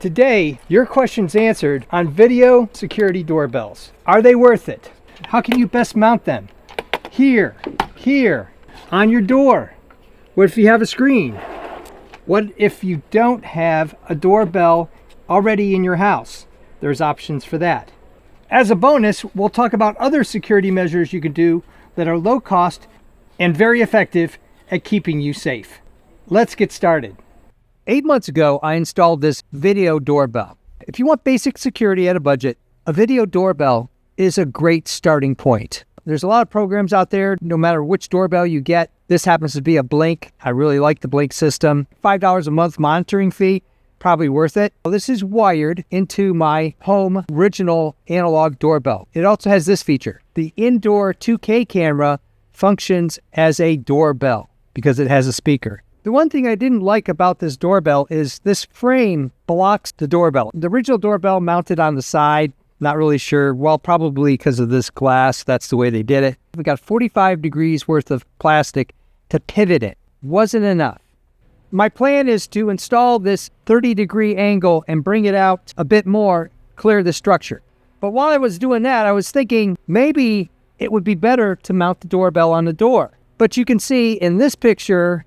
Today, your question's answered on video security doorbells. Are they worth it? How can you best mount them? Here, on your door. What if you have a screen? What if you don't have a doorbell already in your house? There's options for that. As a bonus, we'll talk about other security measures you can do that are low cost and very effective at keeping you safe. Let's get started. 8 months ago, I installed this video doorbell. If you want basic security at a budget, a video doorbell is a great starting point. There's a lot of programs out there, no matter which doorbell you get. This happens to be a Blink. I really like the Blink system. $5 a month monitoring fee, probably worth it. This is wired into my home original analog doorbell. It also has this feature. The indoor 2K camera functions as a doorbell because it has a speaker. The one thing I didn't like about this doorbell is this frame blocks the doorbell. The original doorbell mounted on the side, not really sure. Well, probably because of this glass, that's the way they did it. We got 45 degrees worth of plastic to pivot it. Wasn't enough. My plan is to install this 30-degree angle and bring it out a bit more, clear the structure. But while I was doing that, I was thinking maybe it would be better to mount the doorbell on the door. But you can see in this picture,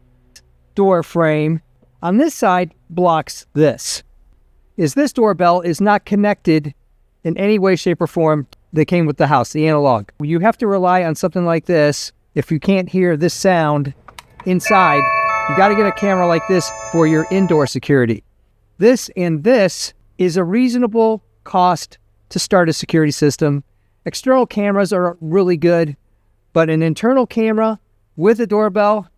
door frame on this side blocks this. This doorbell is not connected in any way, shape, or form that came with the house, the analog. You have to rely on something like this. If you can't hear this sound inside, you got to get a camera like this for your indoor security. This is a reasonable cost to start a security system. External cameras are really good, but an internal camera with a doorbell,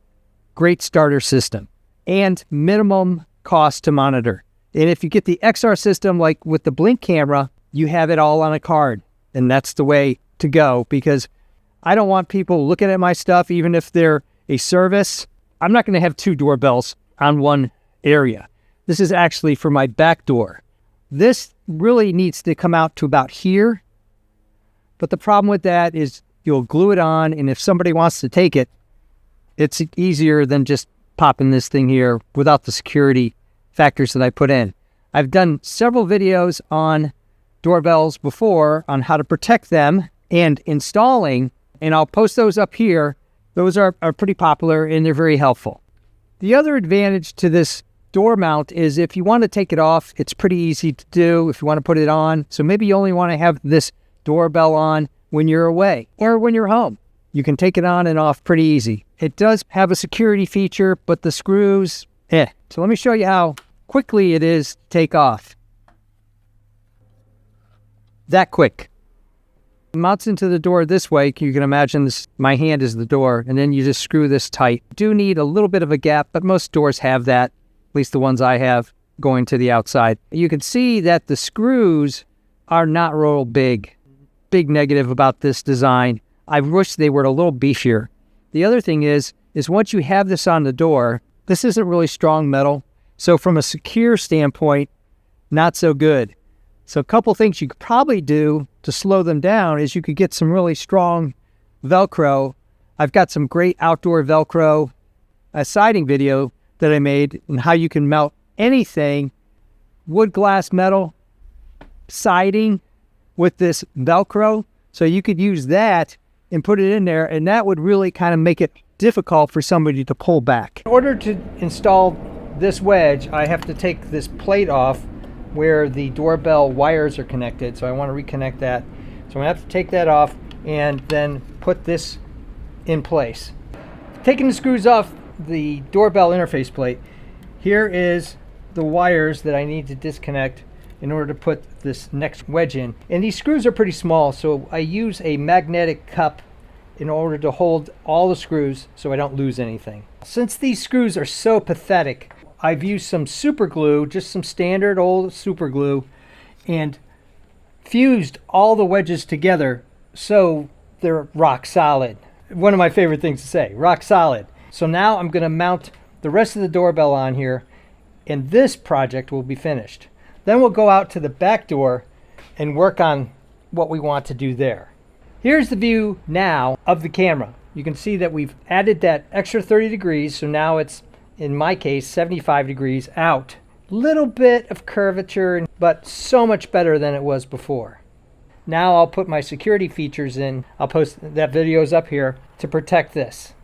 great starter system and minimum cost to monitor. And if you get the XR system, like with the Blink camera, you have it all on a card. And that's the way to go, because I don't want people looking at my stuff, even if they're a service. I'm not going to have two doorbells on one area. This is actually for my back door. This really needs to come out to about here. But the problem with that is you'll glue it on, and if somebody wants to take it, it's easier than just popping this thing here without the security factors that I put in. I've done several videos on doorbells before on how to protect them and installing, and I'll post those up here. Those are pretty popular and they're very helpful. The other advantage to this door mount is if you want to take it off, it's pretty easy to do if you want to put it on. So maybe you only want to have this doorbell on when you're away or when you're home. You can take it on and off pretty easy. It does have a security feature, but the screws, So let me show you how quickly it is to take off. That quick. It mounts into the door this way. You can imagine this, my hand is the door, and then you just screw this tight. You do need a little bit of a gap, but most doors have that, at least the ones I have going to the outside. You can see that the screws are not real big. Big negative about this design. I wish they were a little beefier. The other thing is once you have this on the door, this isn't really strong metal. So from a secure standpoint, not so good. So a couple things you could probably do to slow them down is you could get some really strong Velcro. I've got some great outdoor Velcro siding video that I made on how you can mount anything, wood, glass, metal, siding with this Velcro. So you could use that and put it in there, and that would really kind of make it difficult for somebody to pull back. In order to install this wedge, I have to take this plate off where the doorbell wires are connected, so I want to reconnect that. So I'm going to have to take that off and then put this in place. Taking the screws off the doorbell interface plate, here is the wires that I need to disconnect in order to put this next wedge in. And these screws are pretty small, so I use a magnetic cup in order to hold all the screws so I don't lose anything. Since these screws are so pathetic, I've used some super glue, just some standard old super glue, and fused all the wedges together so they're rock solid. One of my favorite things to say, rock solid. So now I'm going to mount the rest of the doorbell on here, and this project will be finished. Then we'll go out to the back door and work on what we want to do there. Here's the view now of the camera. You can see that we've added that extra 30 degrees, so now it's, in my case, 75 degrees out Little bit of curvature, but so much better than it was before. Now I'll put my security features in. I'll post that videos up here to protect this.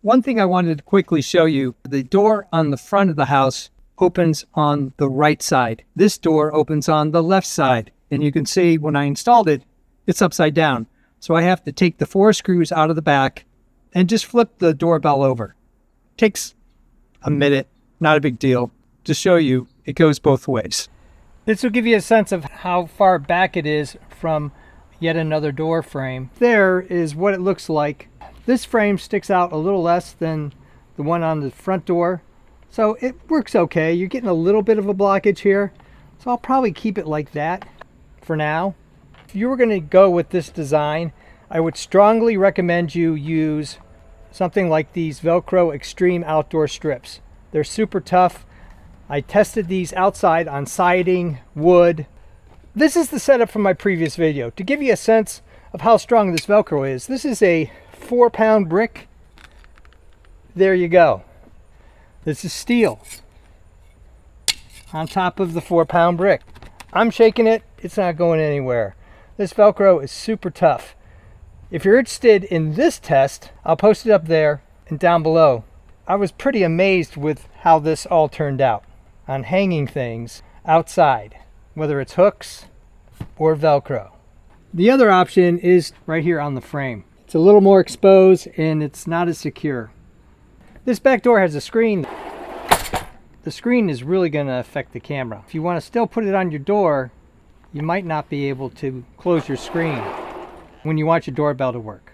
One thing I wanted to quickly show you, the door on the front of the house opens on the right side. This door opens on the left side. And you can see when I installed it, it's upside down. So I have to take the 4 screws out of the back and just flip the doorbell over. Takes a minute, not a big deal. To show you, it goes both ways. This will give you a sense of how far back it is from yet another door frame. There is what it looks like. This frame sticks out a little less than the one on the front door. So it works okay. You're getting a little bit of a blockage here. So I'll probably keep it like that for now. If you were going to go with this design, I would strongly recommend you use something like these Velcro Extreme Outdoor Strips. They're super tough. I tested these outside on siding, wood. This is the setup from my previous video. To give you a sense of how strong this Velcro is, this is a 4-pound brick. There you go. This is steel on top of the 4-pound brick. I'm shaking it, it's not going anywhere. This Velcro is super tough. If you're interested in this test, I'll post it up there and down below. I was pretty amazed with how this all turned out on hanging things outside, whether it's hooks or Velcro. The other option is right here on the frame. It's a little more exposed and it's not as secure. This back door has a screen. The screen is really going to affect the camera. If you want to still put it on your door, you might not be able to close your screen when you want your doorbell to work.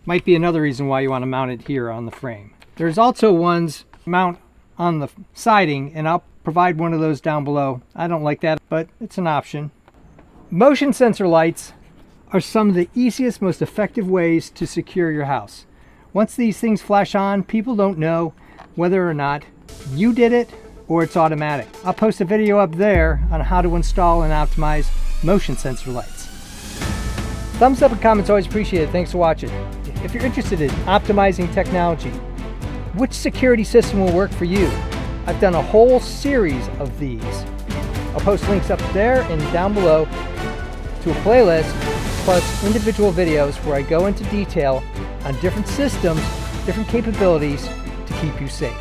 Might be another reason why you want to mount it here on the frame. There's also ones mount on the siding, and I'll provide one of those down below. I don't like that, but it's an option. Motion sensor lights are some of the easiest, most effective ways to secure your house. Once these things flash on, people don't know whether or not you did it or it's automatic. I'll post a video up there on how to install and optimize motion sensor lights. Thumbs up and comments always appreciated. Thanks for watching. If you're interested in optimizing technology, which security system will work for you? I've done a whole series of these. I'll post links up there and down below to a playlist plus individual videos where I go into detail on different systems, different capabilities to keep you safe.